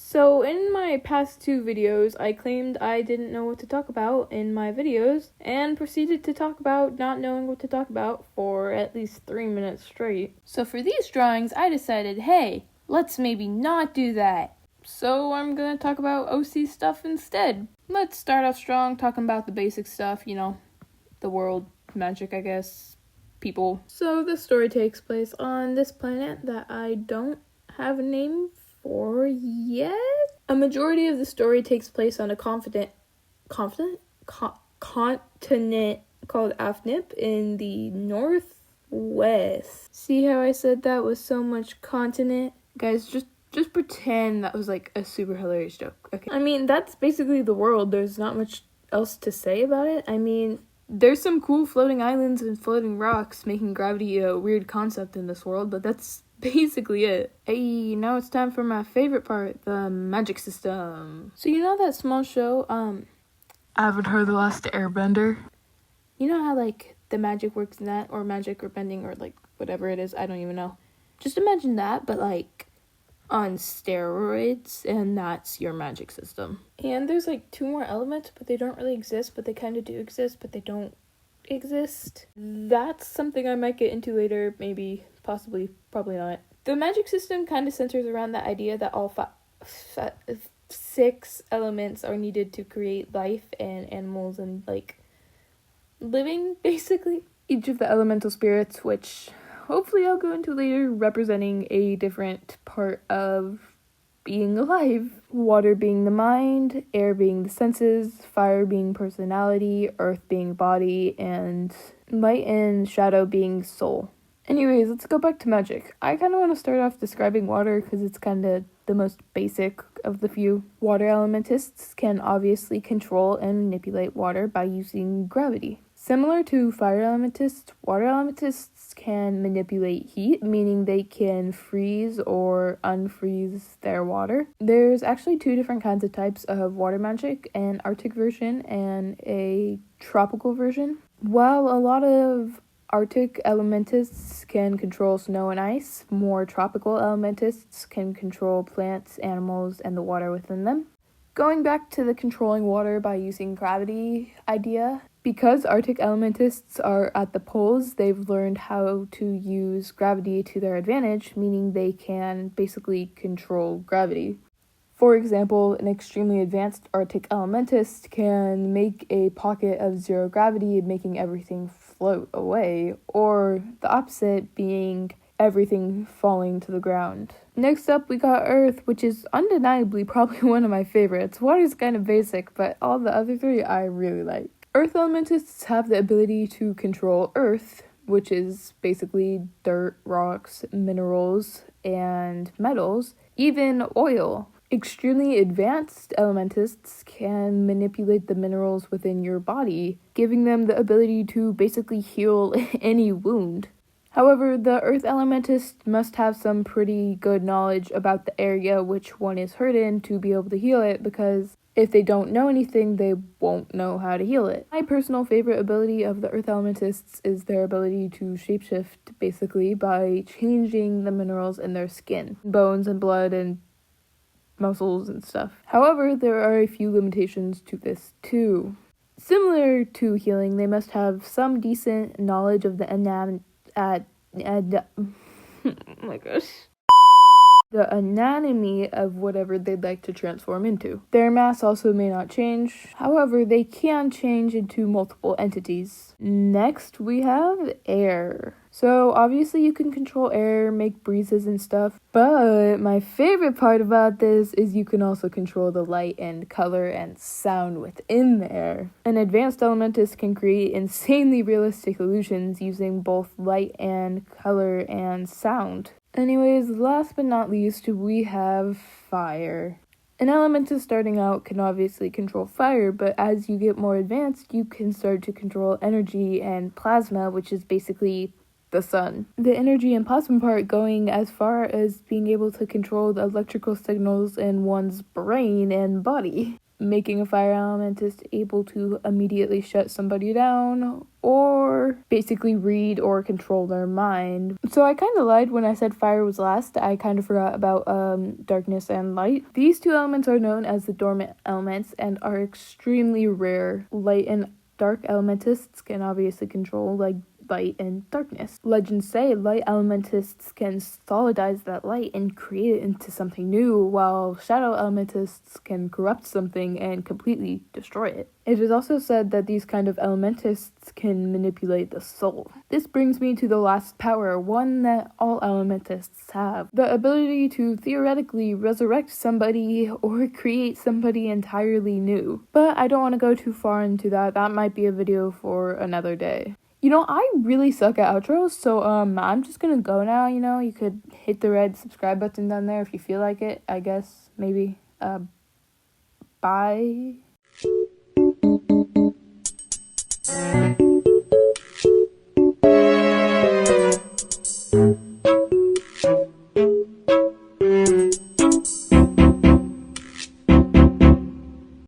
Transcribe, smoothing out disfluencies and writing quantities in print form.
So in my past 2 videos, I claimed I didn't know what to talk about in my videos and proceeded to talk about not knowing what to talk about for at least 3 minutes straight. So for these drawings, I decided, hey, let's maybe not do that. So I'm gonna talk about OC stuff instead. Let's start off strong, talking about the basic stuff, the world, magic, I guess, people. So the story takes place on this planet that I don't have a name for yet. A majority of the story takes place on a continent called Afnip in the northwest. See how I said that with so much continent? Guys, just pretend that was like a super hilarious joke, okay? I mean, that's basically the world. There's not much else to say about it. I mean, there's some cool floating islands and floating rocks, making gravity a weird concept in this world, but that's basically it. Hey, now it's time for my favorite part, the magic system. So you know that small show, Avatar: The Last Airbender? You know how, like, the magic works in that, or magic or bending, or, like, whatever it is, I don't even know. Just imagine that, but, like, on steroids, and that's your magic system. And there's, like, 2 more elements, but they don't really exist, but they kind of do exist, but they don't exist. That's something I might get into later, maybe, possibly, probably not. The magic system kind of centers around the idea that all 6 elements are needed to create life and animals and, like, living, basically. Each of the elemental spirits, which hopefully I'll go into later, representing a different part of being alive. Water being the mind, air being the senses, fire being personality, earth being body, and light and shadow being soul. Anyways, let's go back to magic. I kind of want to start off describing water because it's kind of the most basic of the few. Water elementists can obviously control and manipulate water by using gravity. Similar to fire elementists, water elementists can manipulate heat, meaning they can freeze or unfreeze their water. There's actually 2 different kinds of types of water magic, an Arctic version and a tropical version. While a lot of Arctic elementists can control snow and ice, more tropical elementists can control plants, animals, and the water within them. Going back to the controlling water by using gravity idea, because Arctic elementists are at the poles, they've learned how to use gravity to their advantage, meaning they can basically control gravity. For example, an extremely advanced Arctic elementist can make a pocket of 0 gravity, making everything float away, or the opposite being everything falling to the ground. Next up, we got Earth, which is undeniably probably one of my favorites. Water's kind of basic, but all the other 3 I really like. Earth elementists have the ability to control Earth, which is basically dirt, rocks, minerals, and metals, even oil. Extremely advanced elementists can manipulate the minerals within your body, giving them the ability to basically heal any wound. However, the Earth elementist must have some pretty good knowledge about the area which one is hurt in to be able to heal it, because if they don't know anything, they won't know how to heal it. My personal favorite ability of the Earth elementists is their ability to shapeshift, basically, by changing the minerals in their skin, bones and blood and muscles and stuff. However, there are a few limitations to this too. Similar to healing, they must have some decent knowledge of the the anatomy of whatever they'd like to transform into. Their mass also may not change, however, they can change into multiple entities. Next, we have air. So, obviously you can control air, make breezes and stuff, but my favorite part about this is you can also control the light and color and sound within the air. An advanced elementist can create insanely realistic illusions using both light and color and sound. Anyways, last but not least, we have fire. An elementist starting out can obviously control fire, but as you get more advanced, you can start to control energy and plasma, which is basically the sun. The energy and plasma part going as far as being able to control the electrical signals in one's brain and body. making a fire elementist able to immediately shut somebody down or basically read or control their mind. So I kind of lied when I said fire was last. I kind of forgot about darkness and light. These two elements are known as the dormant elements and are extremely rare. Light and dark elementists can obviously control like light and darkness. Legends say light elementists can solidize that light and create it into something new, while shadow elementists can corrupt something and completely destroy it. It is also said that these kind of elementists can manipulate the soul. This brings me to the last power, one that all elementists have: the ability to theoretically resurrect somebody or create somebody entirely new. But I don't want to go too far into that. That might be a video for another day. You know, I really suck at outros, so I'm just gonna go now. You know, you could hit the red subscribe button down there if you feel like it, I guess, maybe. Bye.